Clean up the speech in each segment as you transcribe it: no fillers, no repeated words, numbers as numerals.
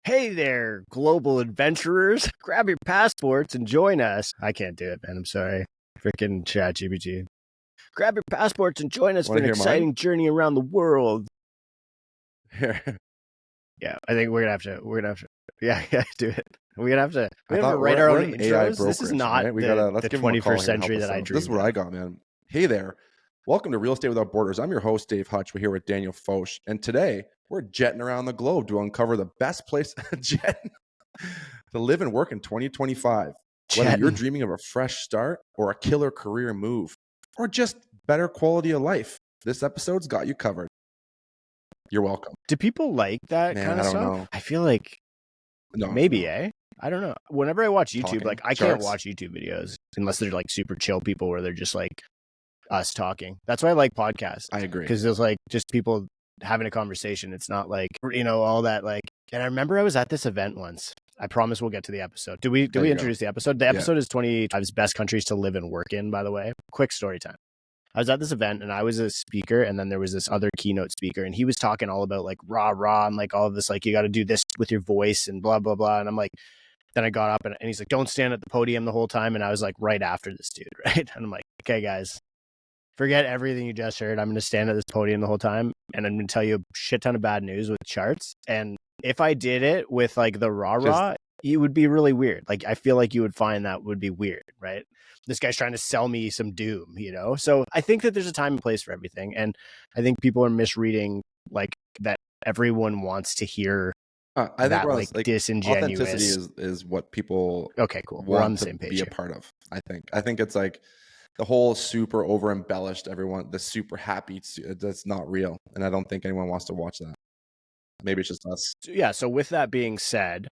Hey there, global adventurers. Grab your passports and join us. I can't do it, man. I'm sorry. Freaking ChatGPT. Grab your passports and join us for an exciting journey around the world. Yeah, I think we're gonna have to. Yeah, do it. We're gonna have to write our own intros. This is not right? the 21st century that I dreamed. This is what I got, man. Hey there. Welcome to Real Estate Without Borders. I'm your host, Dave Hutch. We're here with Daniel Foch. And today, we're jetting around the globe to uncover the best place to live and work in 2025. Whether you're dreaming of a fresh start or a killer career move or just better quality of life, this episode's got you covered. You're welcome. Do people like that kind of stuff? Know. I feel like maybe. I don't know. Whenever I watch YouTube, I can't watch YouTube videos unless they're like super chill people where they're just like us talking. That's why I like podcasts. I agree. Because there's like just people having a conversation. It's not like, all that like, and I remember I was at this event once. I promise we'll get to the episode. Did we introduce the episode? The episode is 25's best countries to live and work in, by the way. Quick story time. I was at this event and I was a speaker, and then there was this other keynote speaker, and he was talking all about like rah and like all of this, like you got to do this with your voice and blah, blah, blah. And I'm like, then I got up and he's like, don't stand at the podium the whole time. And I was like, right after this dude, right? And I'm like, okay, guys, forget everything you just heard. I'm going to stand at this podium the whole time, and I'm going to tell you a shit ton of bad news with charts. And if I did it with like the rah, it would be really weird. Like, I feel like you would find that would be weird, right? This guy's trying to sell me some doom, So I think that there's a time and place for everything. And I think people are misreading like that everyone wants to hear I think like disingenuous. Authenticity is what people okay, cool. We're on the same page. Be a part of. I think it's like the whole super over embellished everyone, the super happy. That's not real, and I don't think anyone wants to watch that. Maybe it's just us. Yeah. So with that being said,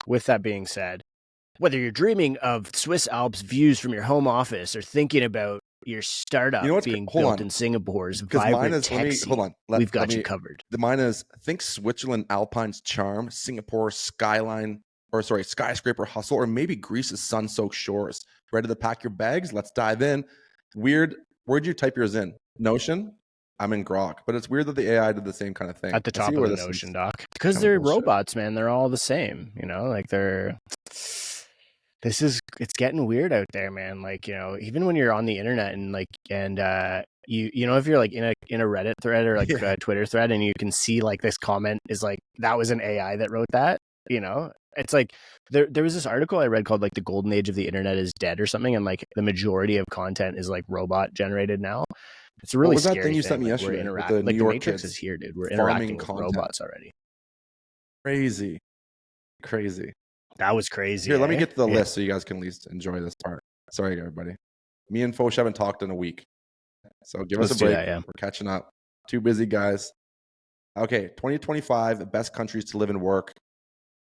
whether you're dreaming of Swiss Alps views from your home office or thinking about your startup being built in Singapore's vibrant tech scene, we've got you covered. Mine is think Switzerland Alpine's charm, Singapore skyscraper hustle, or maybe Greece's sun-soaked shores. Ready to pack your bags? Let's dive in. Weird. Where'd you type yours in? Notion? I'm in Grok, but it's weird that the AI did the same kind of thing. At the top of the Notion doc. Because they're robots, man. They're all the same, like it's getting weird out there, man. Like, even when you're on the internet and like, and if you're like in a Reddit thread or like a Twitter thread, and you can see like this comment is like, that was an AI that wrote that, it's like there was this article I read called like the golden age of the internet is dead or something. And like the majority of content is like robot generated now. It's a really scary thing you sent me yesterday. The Matrix is here, dude. We're interacting with robots already. Crazy. That was crazy. Here, let me get to the list so you guys can at least enjoy this part. Sorry, everybody. Me and Foch haven't talked in a week, so give us a break. We're catching up. Too busy, guys. Okay, 2025 best countries to live and work.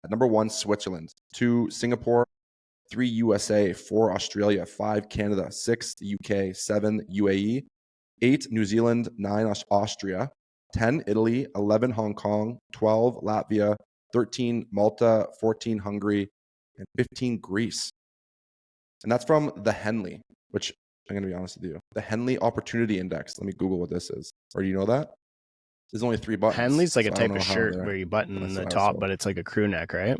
At number 1, Switzerland. 2, Singapore. 3, USA. 4, Australia. 5, Canada. 6, the UK. 7, UAE. 8, New Zealand. 9, Austria. 10, Italy. 11, Hong Kong. 12, Latvia. 13, Malta. 14, Hungary. And 15, Greece. And that's from the Henley, which I'm going to be honest with you. The Henley Opportunity Index. Let me Google what this is. Or do you know that? There's only 3 buttons. Henley's like a type of shirt where you button the top, but it's like a crew neck, right?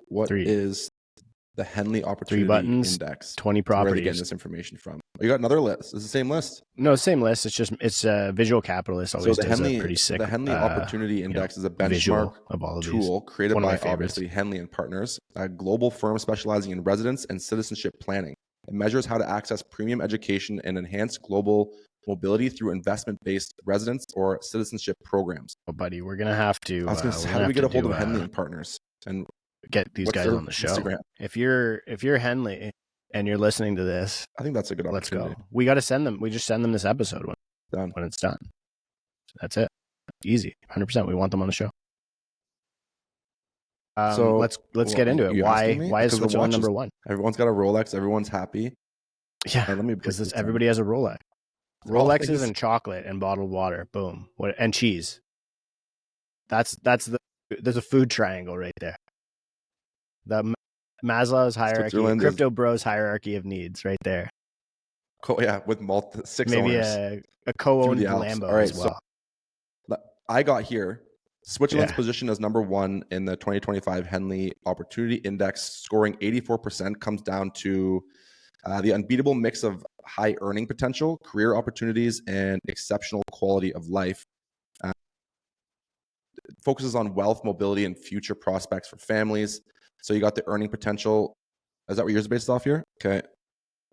What is the Henley Opportunity 3 buttons, Index? 20 properties. Where are they getting this information from? You got another list. It's the same list. No, same list. It's Visual Capitalist always does a pretty sick. The Henley Opportunity Index is a benchmark of all of tool created by obviously Henley and Partners, a global firm specializing in residence and citizenship planning. It measures how to access premium education and enhance global mobility through investment-based residence or citizenship programs. Oh, buddy, we're gonna have to. I was gonna say, how do we get a hold of Henley and Partners and get these guys on the show? Instagram? If you're Henley and you're listening to this, I think that's a good opportunity. Let's go. We got to send them. We just send them this episode when it's done. That's it. Easy. 100%. We want them on the show. So let's get into it. Why is Switzerland number 1? Everyone's got a Rolex. Everyone's happy. Yeah, because everybody has a Rolex. Rolexes and chocolate and bottled water. Boom. And cheese. There's a food triangle right there. The Maslow's hierarchy, Crypto Bros hierarchy of needs right there. With 6 maybe owners. a co-owned Lambo as well. So I got here Switzerland's position as number 1 in the 2025 Henley Opportunity Index, scoring 84%, comes down to the unbeatable mix of high earning potential, career opportunities, and exceptional quality of life. Focuses on wealth, mobility, and future prospects for families. So you got the earning potential. Is that what yours is based off here? Okay.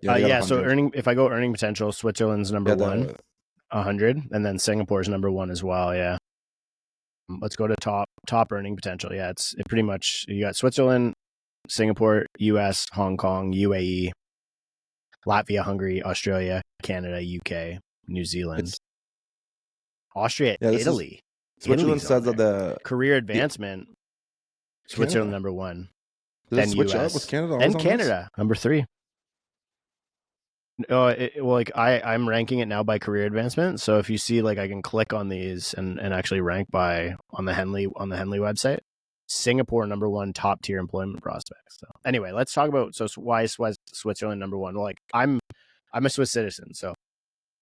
Yeah. So if I go earning potential, Switzerland's number 1, 100, and then Singapore's number 1 as well. Yeah. Let's go to top earning potential. Yeah, it pretty much, you got Switzerland, Singapore, US, Hong Kong, UAE, Latvia, Hungary, Australia, Canada, UK, New Zealand, Austria, Italy. Switzerland says that the career advancement, Switzerland number 1. Does then it switch US, up with Canada? Then Canada number 3. I'm ranking it now by career advancement. So if you see, like, I can click on these and actually rank by on the Henley website. Singapore number 1, top tier employment prospects. So anyway, let's talk about why is Switzerland number 1. Well, like, I'm a Swiss citizen, so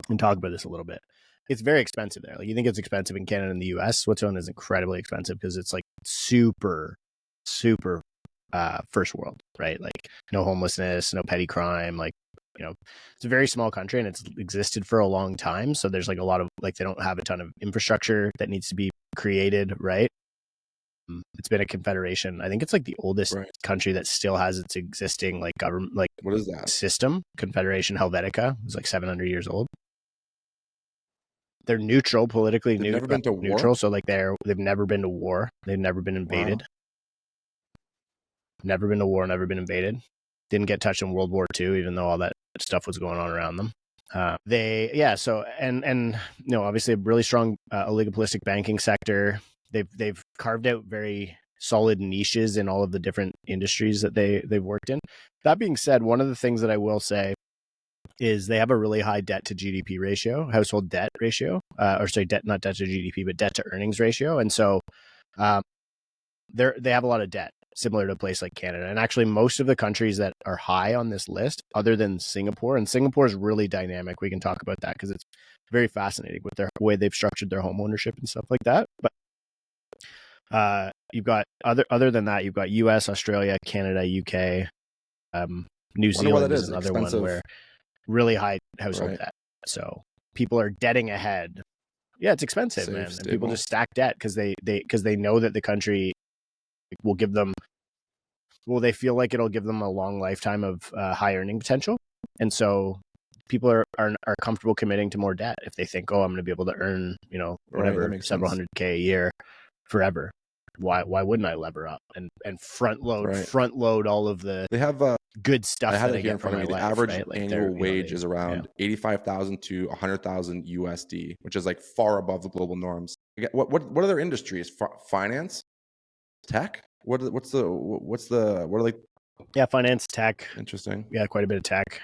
we can talk about this a little bit. It's very expensive there. Like, you think it's expensive in Canada and the US. Switzerland is incredibly expensive because it's like super first world, right? Like, no homelessness, no petty crime, like, it's a very small country and it's existed for a long time. So there's like a lot of, like, they don't have a ton of infrastructure that needs to be created, right? It's been a confederation. I think it's like the oldest country that still has its existing, like, government, like, what is that system? Confederation Helvetica. It's like 700 years old. They're neutral, politically neutral. Never been to war? So like they've never been to war. They've never been invaded. Wow. Never been to war, never been invaded. Didn't get touched in World War II, even though all that stuff was going on around them. Obviously a really strong oligopolistic banking sector. They've carved out very solid niches in all of the different industries that they've worked in. That being said, one of the things that I will say is they have a really high debt to GDP ratio, household debt ratio, not debt to GDP, but debt to earnings ratio. And so they have a lot of debt, similar to a place like Canada. And actually, most of the countries that are high on this list, other than Singapore, and Singapore is really dynamic. We can talk about that because it's very fascinating with their way they've structured their home ownership and stuff like that. But you've got other than that, you've got US, Australia, Canada, UK, New Zealand is another one where really high household debt. So people are debting ahead. Yeah, it's expensive, man. And people just stack debt because they know that the country will give them, they feel like it'll give them a long lifetime of high earning potential. And so people are comfortable committing to more debt if they think, I'm going to be able to earn, whatever, several hundred K a year forever. Why wouldn't I lever up and front load all of the good stuff? I had that it here in front of me. The average annual wage is around 85,000 to 100,000 USD, which is like far above the global norms. What are their industries? Finance, tech. What are like? Yeah, finance, tech. Interesting. Yeah, quite a bit of tech.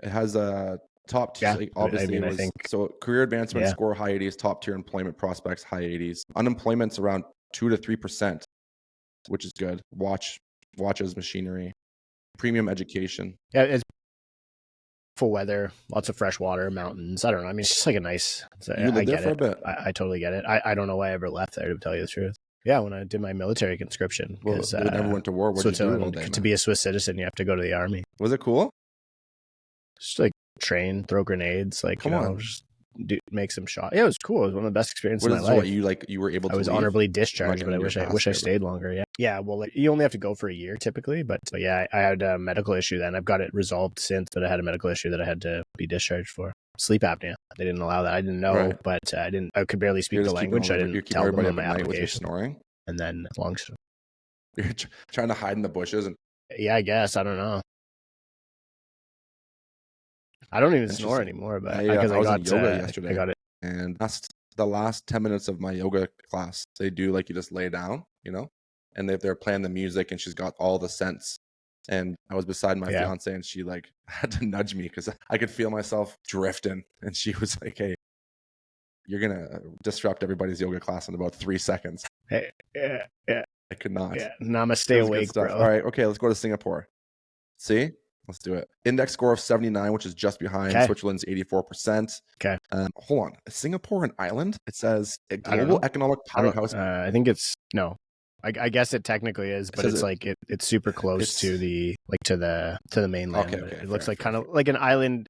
It has a top tier. Yeah, obviously, I think so. Career advancement score high 80s. Top tier employment prospects high 80s. Unemployment's around 2 to 3%, which is good. Watches, machinery, premium education. Yeah, it's full weather, lots of fresh water, mountains. I don't know. I mean, it's just like a nice. You lived there for a bit. I totally get it. I don't know why I ever left there, to tell you the truth. Yeah, when I did my military conscription. Because I never went to war. What did you do all day, to be a Swiss citizen, you have to go to the army. Was it cool? Just like train, throw grenades, like just make some shots. Yeah, it was cool. It was one of the best experiences of my life. You were able to. I was honorably discharged, but I wish I stayed longer. Yeah. Yeah. Well, you only have to go for a year typically, but yeah, I had a medical issue then. I've got it resolved since, but I had a medical issue that I had to be discharged for. Sleep apnea. They didn't allow that. I didn't know, but I could barely speak the language. I didn't tell them on my application. Snoring. And then long story. You're trying to hide in the bushes and. Yeah, I guess. I don't know. I don't even snore anymore, but because I got yoga yesterday. I got it. And the last 10 minutes of my yoga class, they do like you just lay down, and they're playing the music and she's got all the scents. And I was beside my fiance and she like had to nudge me because I could feel myself drifting. And she was like, "Hey, you're going to disrupt everybody's yoga class in about 3 seconds." Hey, yeah. I could not. Yeah. Namaste awake, bro. All right. Okay. Let's go to Singapore. See? Let's do it. Index score of 79, which is just behind Switzerland's 84%. Okay. Hold on. Is Singapore an island? It says a global economic powerhouse. I think it's no. I guess it technically is, but it's like it's super close to the mainland. Okay, it looks like kind of like an island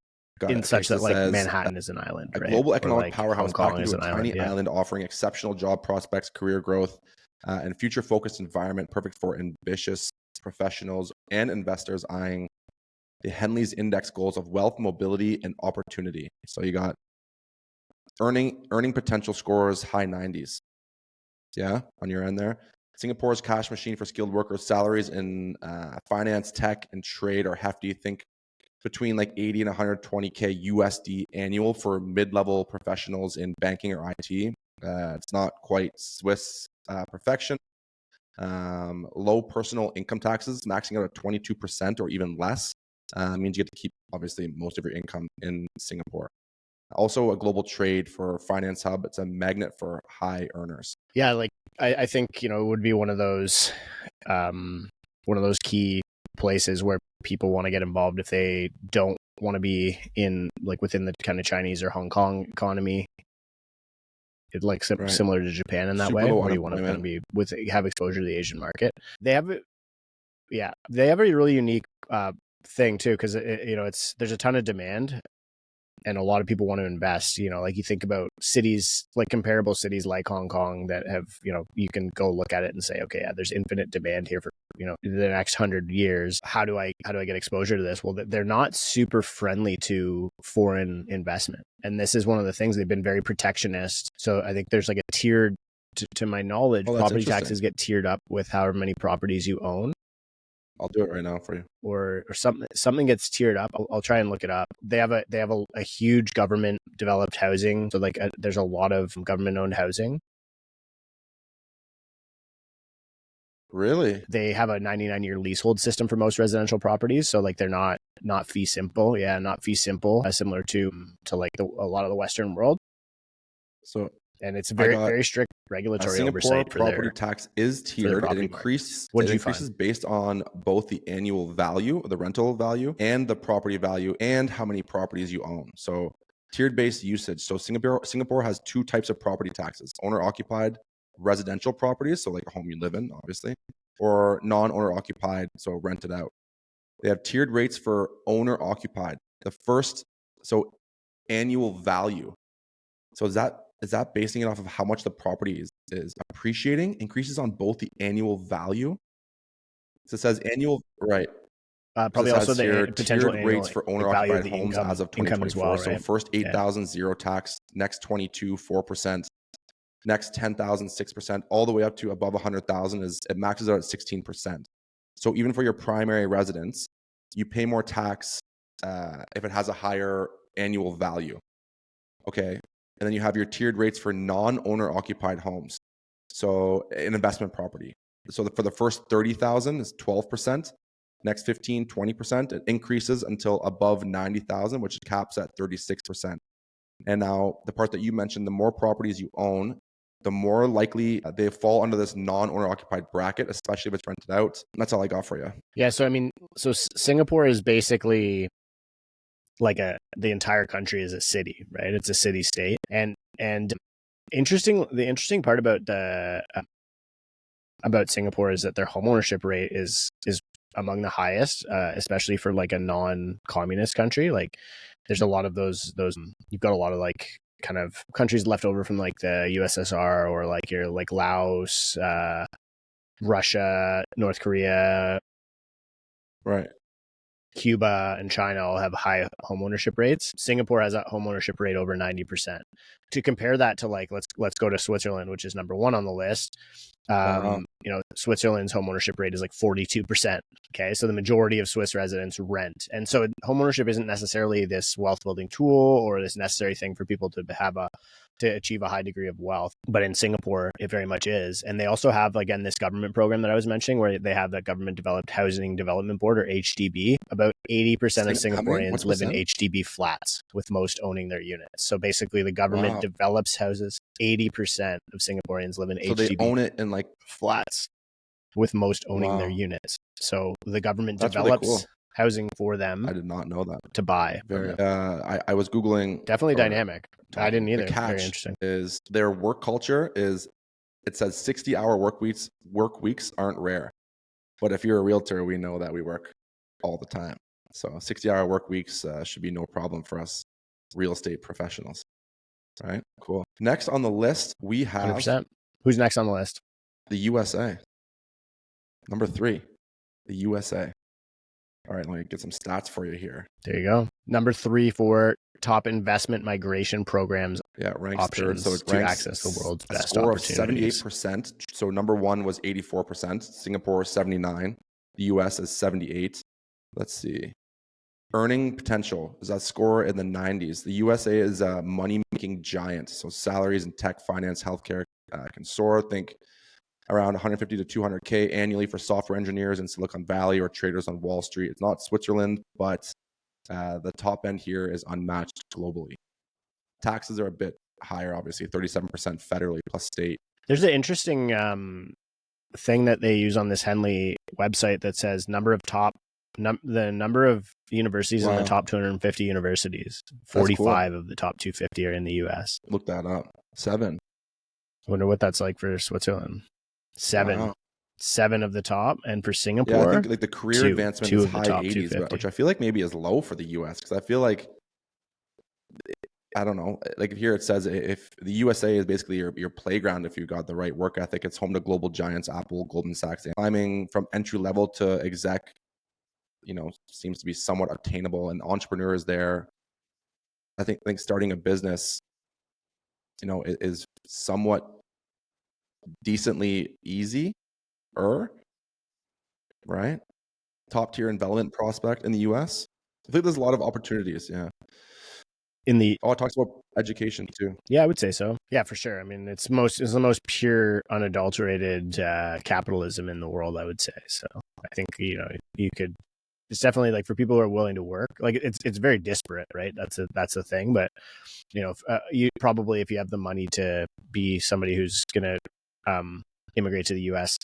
in such that like Manhattan is an island, a right? global economic like powerhouse packed into a tiny island offering exceptional job prospects, career growth, and future-focused environment, perfect for ambitious professionals and investors eyeing the Henley's index goals of wealth, mobility, and opportunity. So you got earning potential scores high 90s. Yeah, on your end there. Singapore's cash machine for skilled workers. Salaries in finance, tech, and trade are hefty. Think between like 80 and 120K USD annual for mid-level professionals in banking or IT. It's not quite Swiss perfection. Low personal income taxes, maxing out at 22% or even less. Means you get to keep, obviously, most of your income in Singapore. Also, a global trade for finance hub. It's a magnet for high earners. Yeah, like I think it would be one of those key places where people want to get involved if they don't want to be in like within the kind of Chinese or Hong Kong economy. It like similar to Japan in that way, where you want to kind of be have exposure to the Asian market. They have a really unique thing too, because there's a ton of demand. And a lot of people want to invest, like you think about cities, like comparable cities like Hong Kong that have, you can go look at it and say, okay, yeah, there's infinite demand here for, the next 100 years. How do I get exposure to this? Well, they're not super friendly to foreign investment. And this is one of the things, they've been very protectionist. So I think there's like a tiered, to my knowledge, property taxes get tiered up with however many properties you own. I'll do it right now for you. Or something gets tiered up. I'll try and look it up. They have a huge government developed housing. So like there's a lot of government owned housing. Really? They have a 99-year leasehold system for most residential properties. So like they're not fee simple. Yeah, not fee simple, similar to like a lot of the Western world. So. And it's very strict regulatory oversight for property tax is tiered. It increases based on both the annual value, the rental value, and the property value, and how many properties you own. So tiered based usage. So Singapore has two types of property taxes: owner occupied residential properties, so like a home you live in, obviously, or non-owner occupied, so rented out. They have tiered rates for owner occupied. The first, so annual value. So is that basing it off of how much the property is appreciating? Increases on both the annual value. So it says annual, right? Probably also the potential rates for owner-occupied homes as of 2024. As well, right? So first 8,000 zero tax, next 22 4%, next 10,000 6%, all the way up to above 100,000 it maxes out at 16%. So even for your primary residence, you pay more tax if it has a higher annual value. Okay. And then you have your tiered rates for non-owner occupied homes. So an investment property. So for the first 30,000 is 12%. Next 15, 20%. It increases until above 90,000, which caps at 36%. And now the part that you mentioned, the more properties you own, the more likely they fall under this non-owner occupied bracket, especially if it's rented out. That's all I got for you. Yeah. So, I mean, Singapore is basically like the entire country is a city, right? It's a city state. And the interesting part about Singapore is that their homeownership rate is among the highest, especially for like a non-communist country. Like there's a lot of those you've got a lot of like kind of countries left over from like the USSR or like your like Laos, Russia, North Korea, right? Cuba and China all have high homeownership rates. Singapore has a homeownership rate over 90%. To compare that to like, let's go to Switzerland, which is number one on the list. Switzerland's homeownership rate is like 42%. Okay. So the majority of Swiss residents rent. And so homeownership isn't necessarily this wealth building tool or this necessary thing for people to have to achieve a high degree of wealth. But in Singapore, it very much is. And they also have, again, this government program that I was mentioning where they have that government developed housing development board or HDB. About 80% of Singaporeans live in HDB flats with most owning their units. So basically the government develops houses. 80% of Singaporeans live in HDB. So they own it in like flats with most owning their units. So the government develops housing for them. I did not know that. To buy. Very. I was Googling. Definitely dynamic. I didn't either. The catch Very interesting. is their work culture is, it says 60-hour work weeks aren't rare. But if you're a realtor, we know that we work all the time. So 60-hour work weeks should be no problem for us real estate professionals. Right? Cool. Next on the list, we have 100%. Who's next on the list? The USA. Number 3, the USA. All right, let me get some stats for you here. There you go. Number 3 for top investment migration programs. Yeah, it ranks third. So it to access the world's best score opportunities. of 78%. So number 1 was 84%. Singapore 79. The US is 78. Let's see. Earning potential is that score in the 90s. The USA is a money-making giant. So salaries in tech, finance, healthcare can soar. Think around 150 to 200K annually for software engineers in Silicon Valley or traders on Wall Street. It's not Switzerland, but the top end here is unmatched globally. Taxes are a bit higher, obviously, 37% federally plus state. There's an interesting thing that they use on this Henley website that says the number of universities in the top 250 universities. 45 of the top 250 are in the US. Look that up. 7. I wonder what that's like for Switzerland. 7. Wow. 7 of the top, and for Singapore, yeah, I think like the career advancement is high 80s, which I feel like maybe is low for the US, because I feel like, I don't know, like here it says if the USA is basically your playground if you got the right work ethic. It's home to global giants, Apple, Goldman Sachs. Climbing from entry level to exec, seems to be somewhat obtainable, and entrepreneurs there. I think starting a business, is somewhat decently easy, right? Top tier development prospect in the US. I think there's a lot of opportunities. Yeah. It talks about education too. Yeah, I would say so. Yeah, for sure. I mean, it's the most pure, unadulterated capitalism in the world, I would say. So I think you could. It's definitely like for people who are willing to work. Like it's very disparate, right? That's the thing. But you probably, if you have the money to be somebody who's going to immigrate to the U.S.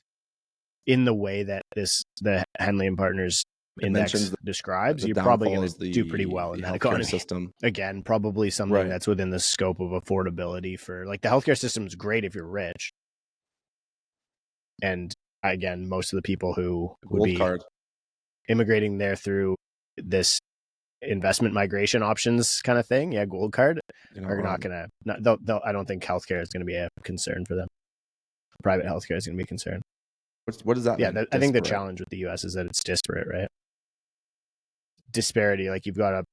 in the way that the Henley and Partners Index describes, you're probably going to do pretty well in that economy. System. Again, probably something that's within the scope of affordability for, like, the healthcare system is great if you're rich. And again, most of the people who would be immigrating there through this investment migration options kind of thing, gold card, are not going to, I don't think healthcare is going to be a concern for them. Private healthcare is going to be a concern. What does that mean? Yeah, I think the challenge with the U.S. is that it's disparate, right? Disparity, like you've got a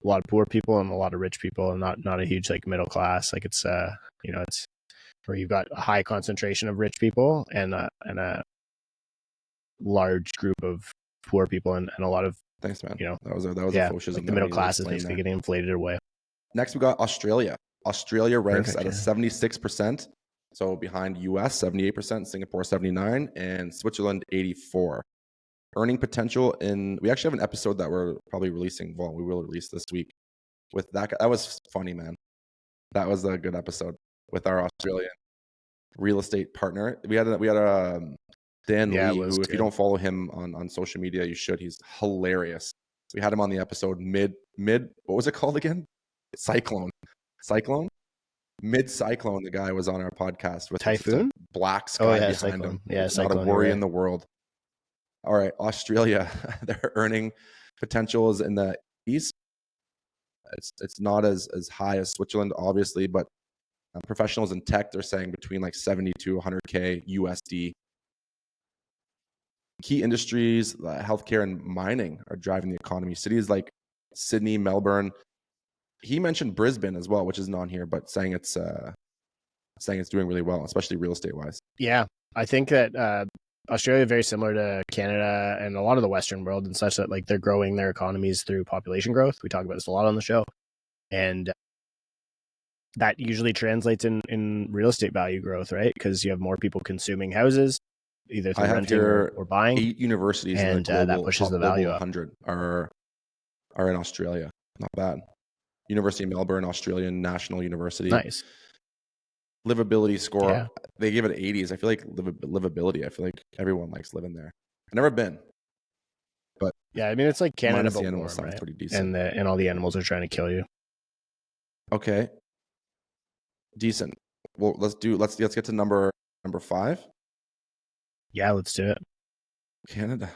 lot of poor people and a lot of rich people, and not a huge like middle class. Like it's it's where you've got a high concentration of rich people and a large group of poor people and a lot of, thanks, man. That was a Foch, like the middle class is basically getting inflated away. Next, we got Australia. Australia ranks at a 76%. So behind US 78%, Singapore 79%, and Switzerland 84%. Earning potential we actually have an episode that we're probably releasing. Well, we will release this week with that guy. That was funny, man. That was a good episode with our Australian real estate partner. We had Dan Lee, who, if you don't follow him on social media, you should. He's hilarious. We had him on the episode mid. What was it called again? Cyclone. Mid-cyclone, the guy was on our podcast with Typhoon, black sky behind cyclone. him. Yeah, not a worry in the world. All right, Australia, their earning potential is in the east. It's not as high as Switzerland, obviously, but professionals in tech, they're saying between like 70 to 100K USD. Key industries, healthcare and mining are driving the economy. Cities like Sydney, Melbourne. He mentioned Brisbane as well, which isn't on here, but saying it's doing really well, especially real estate wise. Yeah, I think that Australia is very similar to Canada and a lot of the Western world, and such that like they're growing their economies through population growth. We talk about this a lot on the show, and that usually translates in real estate value growth, right? Because you have more people consuming houses, either through renting or buying. 8 universities and that pushes the value up. 100 are in Australia. Not bad. University of Melbourne, Australian National University. Nice. Livability score, they give it 80s. I feel like livability, I feel like everyone likes living there. I've never been. But yeah, I mean, it's like Canada, but the animal warm, sounds right? pretty decent. And all the animals are trying to kill you. Okay, decent. Well, let's get to number 5. Yeah, let's do it. Canada.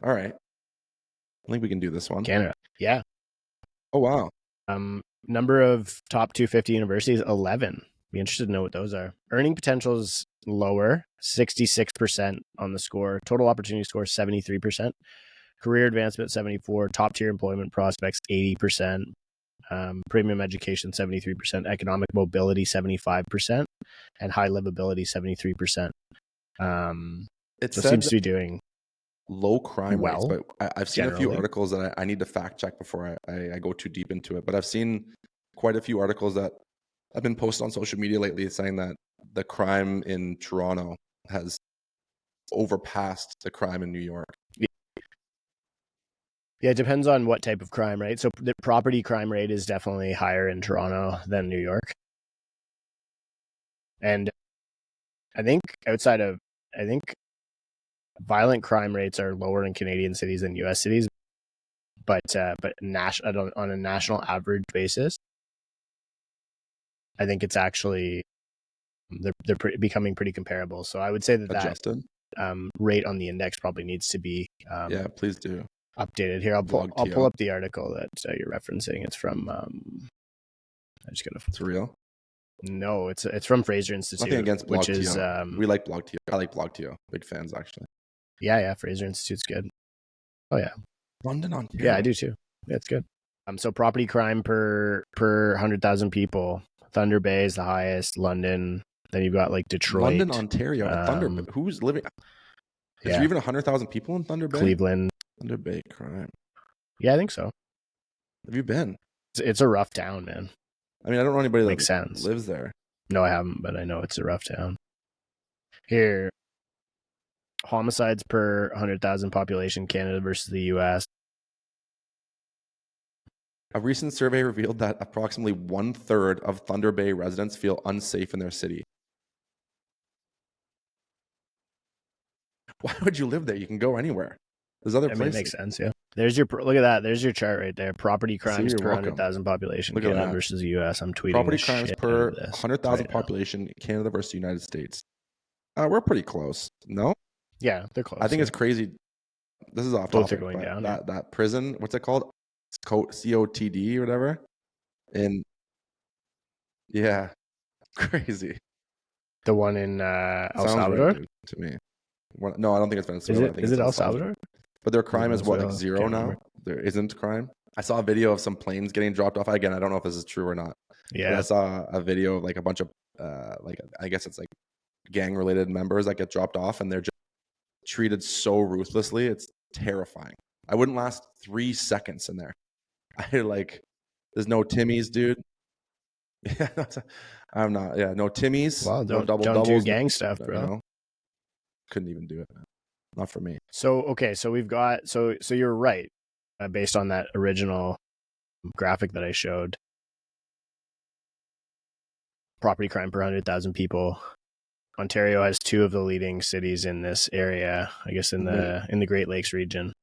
All right. I think we can do this one. Canada. Yeah. Oh, wow. Number of top 250 universities, 11. Be interested to know what those are. Earning potential is lower, 66% on the score. Total opportunity score, 73%. Career advancement, 74%. Top tier employment prospects, 80%. Premium education, 73%. Economic mobility, 75%. And high livability, 73%. It so seems to be doing low crime rates, but I've seen generally. a few articles that I need to fact check before I go too deep into it. But I've seen quite a few articles that have been posted on social media lately saying that the crime in Toronto has overpassed the crime in New York. Yeah, it depends on what type of crime, right? So the property crime rate is definitely higher in Toronto than New York. And I think violent crime rates are lower in Canadian cities than US cities, but on a national average basis, I think it's actually they're becoming pretty comparable. So I would say that adjusted rate on the index probably needs to be yeah, please do updated. Here, I'll pull up the article that you're referencing. It's from I just gotta. It's real. No, it's from Fraser Institute. Nothing against which is we like BlogTO. I like BlogTO. Big fans, actually. Yeah, Fraser Institute's good. Oh yeah, London, Ontario. Yeah, I do too. Yeah, it's good. So property crime per 100,000 people. Thunder Bay is the highest. London. Then you've got like Detroit, London, Ontario. Thunder Bay. Who's living? Is there even 100,000 people in Thunder Bay? Cleveland. Thunder Bay crime. Yeah, I think so. Have you been? It's a rough town, man. I mean, I don't know anybody that lives there. No, I haven't, but I know it's a rough town. Here, homicides per 100,000 population, Canada versus the US. A recent survey revealed that approximately 1/3 of Thunder Bay residents feel unsafe in their city. Why would you live there? You can go anywhere. There's other places. It makes sense, yeah. Look at that. There's your chart right there. Property crimes per 100,000 population, Canada versus the US. I'm tweeting property crimes per 100,000 population, Canada versus the United States. We're pretty close. No? Yeah, they're close. I think it's crazy. This is off topic. Both are going down. That prison, what's it called? COTD or whatever. And yeah, crazy. The one in El Salvador? Right, to me. No, I don't think it's Venezuela. Is it El Salvador? But their crime is what, like zero now? There isn't crime? I saw a video of some planes getting dropped off. Again, I don't know if this is true or not. Yeah. But I saw a video of like a bunch of I guess it's like gang related members that get dropped off and they're just treated so ruthlessly. It's terrifying. I wouldn't last 3 seconds in there. There's no Timmy's, dude. Yeah, I'm not. Yeah, no Timmy's. Well, no don't do gang stuff, bro. You know? Couldn't even do it, man. Not for me. So okay, so we've got so you're right, based on that original graphic that I showed. Property crime per 100,000 people. Ontario has 2 of the leading cities in this area. I guess in the Great Lakes region.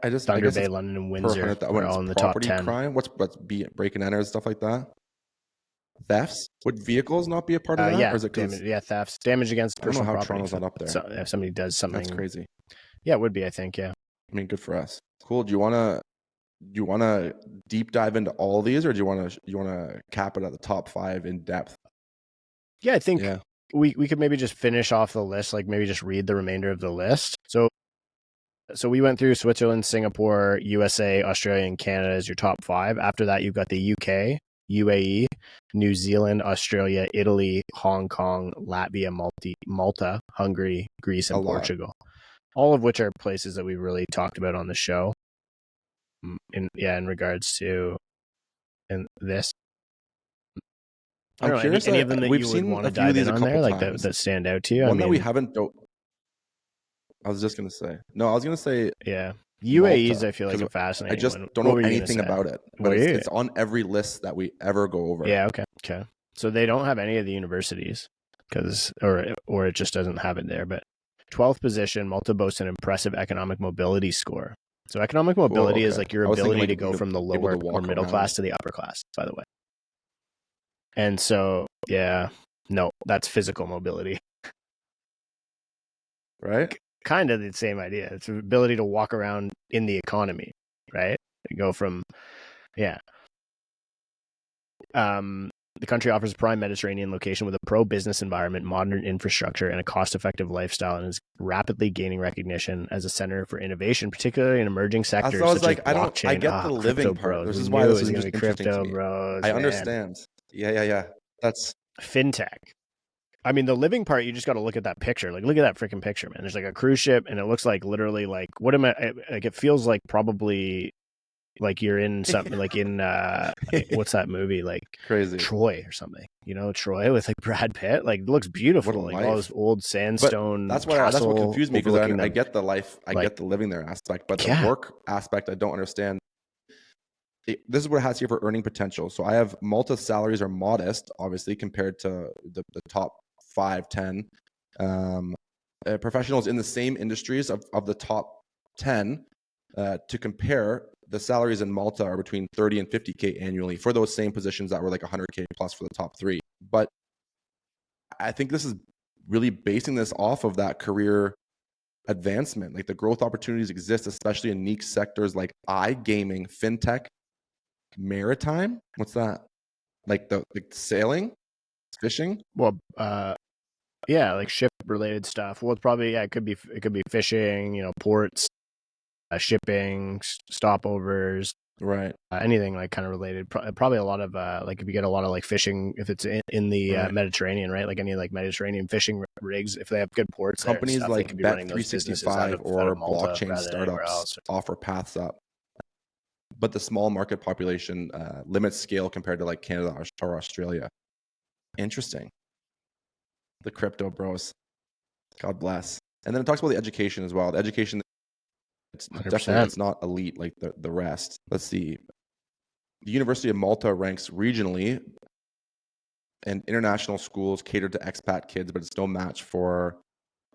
Thunder Bay, London, and Windsor are all in the top 10. Crime? What's break and enter, stuff like that? Thefts? Would vehicles not be a part of that? Yeah, or is it thefts, damage against personal property. I don't know how Toronto's not up there. So if somebody does something, that's crazy. Yeah, it would be. I think. Yeah. I mean, good for us. Cool. Do you want to deep dive into all these, or do you want to cap it at the top 5 in depth? Yeah, I think we could maybe just finish off the list. Like maybe just read the remainder of the list. So we went through Switzerland, Singapore, USA, Australia, and Canada as your top 5. After that, you've got the UK, UAE, New Zealand, Australia, Italy, Hong Kong, Latvia, Malta, Hungary, Greece, and Portugal. All of which are places that we really talked about on the show. In regards to this. I'm curious. Any of them that you would want to dive in on there, like that stand out to you? One that we haven't. I was just gonna say. No, I was gonna say. Yeah. UAE's, I feel like, a fascinating. I just don't know anything about it, but it's on every list that we ever go over. Yeah. Okay. So they don't have any of the universities or it just doesn't have it there. But 12th position, Malta boasts an impressive economic mobility score. So economic mobility Cool, is okay. like your I was thinking, ability like, to go from the able lower to or walk middle around. class to the upper class, by the way. And so, yeah, no, that's physical mobility. Right? Kind of the same idea. It's the ability to walk around in the economy, right? You go from, yeah. The country offers a prime Mediterranean location with a pro-business environment, modern infrastructure, and a cost-effective lifestyle, and is rapidly gaining recognition as a center for innovation, particularly in emerging sectors I was such like, as blockchain. I get the living part. Bros. This We is why knew it this was is going to be interesting to crypto me. bros. I man. understand. Yeah. That's fintech. I mean, the living part, you just got to look at that picture. Like, look at that freaking picture, man. There's like a cruise ship, and it looks like literally like what am I? Like, it feels like probably like you're in something like in what's that movie, like crazy. Troy or something, Troy with like Brad Pitt. Like, it looks beautiful, like all this old sandstone. But that's castle what confused me, because I get the life, I like, get the living there aspect, but the work aspect I don't understand. This is what it has here for earning potential. So I have Malta's salaries are modest, obviously, compared to the top 5-10 professionals in the same industries of the top 10. To compare, the salaries in Malta are between 30 and 50K annually for those same positions that were like 100K plus for the top 3. But I think this is really basing this off of that career advancement. Like, the growth opportunities exist, especially in niche sectors like iGaming, fintech, maritime. What's that? Like sailing, fishing? Well, yeah, like ship related stuff. Well, it's probably, it could be fishing, ports, shipping, stopovers, right? Anything like kind of related. Probably a lot of like if you get a lot of like fishing, if it's in the Mediterranean, right? Like any like Mediterranean fishing rigs, if they have good ports, companies there, like Bet365 or Malta blockchain startups offer paths up. But the small market population limits scale compared to like Canada or Australia. Interesting. The crypto bros. God bless. And then it talks about the education as well. The education, it's 100%. Definitely, it's not elite like the rest. Let's see. The University of Malta ranks regionally, and international schools cater to expat kids, but it's no match for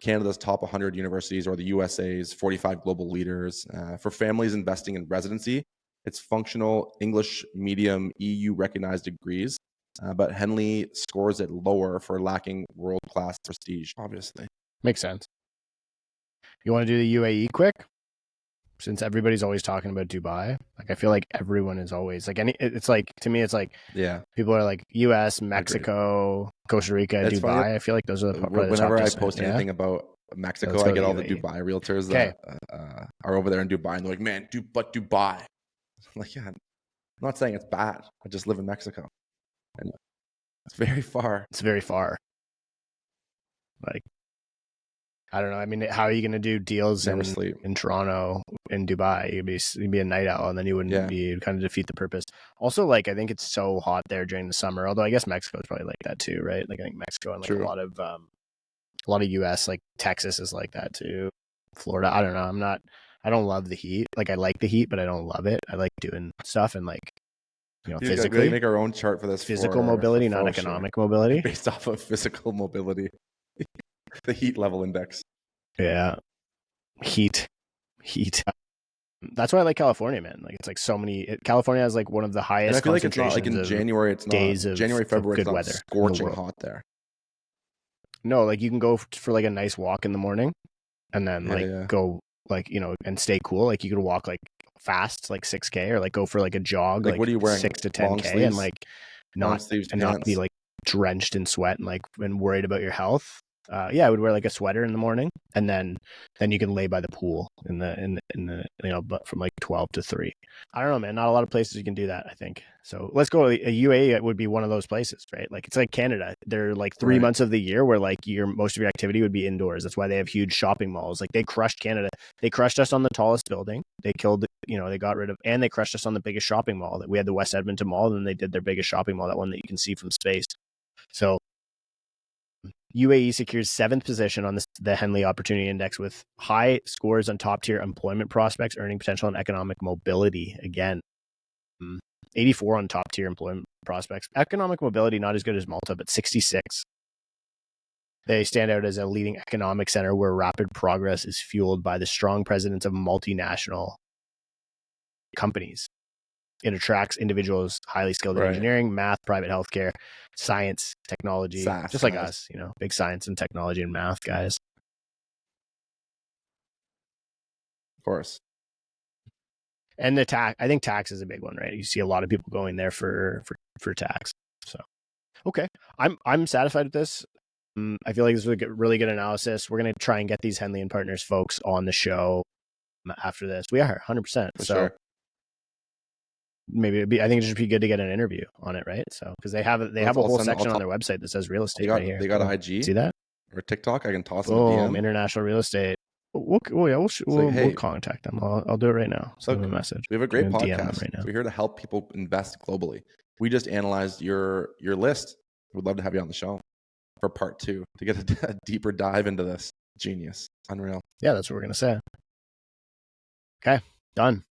Canada's top 100 universities or the USA's 45 global leaders. For families investing in residency, it's functional English medium EU recognized degrees, but Henley scores it lower for lacking world-class prestige, obviously. Makes sense. You want to do the UAE quick? Since everybody's always talking about Dubai, like I feel like everyone is always like it's like, to me, it's like, yeah, people are like US, Mexico, Costa Rica, it's Dubai. Funny. I feel like those are whenever I post anything about Mexico, I get all the Dubai realtors that are over there in Dubai, and they're like, man, but Dubai. I'm like, yeah, I'm not saying it's bad. I just live in Mexico. And it's very far. It's very far. Like, I don't know. I mean, how are you going to do deals in Toronto, in Dubai? You'd be a night owl, and then you wouldn't be, kind of defeat the purpose. Also, like, I think it's so hot there during the summer. Although I guess Mexico is probably like that too, right? Like, I think Mexico and like a lot of US, like Texas is like that too. Florida, I don't know. I don't love the heat. Like, I like the heat, but I don't love it. I like doing stuff and like, physically. We make our own chart for this. Physical mobility, not economic mobility. Based off of physical mobility. The heat level index. Yeah. Heat. That's why I like California, man. Like, it's like so many. California has like one of the highest. And I feel like it's not like in January. It's not days of January, February. It's not weather, scorching hot there. No, like you can go for like a nice walk in the morning, and then go like and stay cool. Like you could walk like fast, like 6K, or like go for like a jog, like what are you wearing? 6 to 10K, and like not be like drenched in sweat and worried about your health. I would wear like a sweater in the morning, and then you can lay by the pool in the but from like 12 to 3. I don't know, man. Not a lot of places you can do that, I think. So let's go. A UAE would be one of those places, right? Like, it's like Canada. They're like 3 months of the year where like most of your activity would be indoors. That's why they have huge shopping malls. Like, they crushed Canada. They crushed us on the tallest building. They killed, they got rid of, and they crushed us on the biggest shopping mall. That we had the West Edmonton Mall, and then they did their biggest shopping mall, that one that you can see from space. So UAE secures 7th position on the Henley Opportunity Index with high scores on top-tier employment prospects, earning potential, and economic mobility. Again, 84 on top-tier employment prospects. Economic mobility, not as good as Malta, but 66. They stand out as a leading economic center where rapid progress is fueled by the strong presence of multinational companies. It attracts individuals highly skilled in engineering, math, private healthcare, science, technology, just like us, big science and technology and math guys. Of course. And I think tax is a big one, right? You see a lot of people going there for tax. So, okay. I'm satisfied with this. I feel like this was a really good analysis. We're going to try and get these Henley and Partners folks on the show after this. We are 100%. So sure. Maybe I think it'd just be good to get an interview on it, right? So because they have a whole section on their website that says real estate right here. They got IG. See that? Or TikTok. I can toss them a DM. International real estate. We'll contact them. I'll do it right now. Send them a message. We have a great podcast. Right now. We're here to help people invest globally. We just analyzed your list. We'd love to have you on the show for part 2 to get a deeper dive into this. Genius. Unreal. Yeah, that's what we're going to say. Okay, done.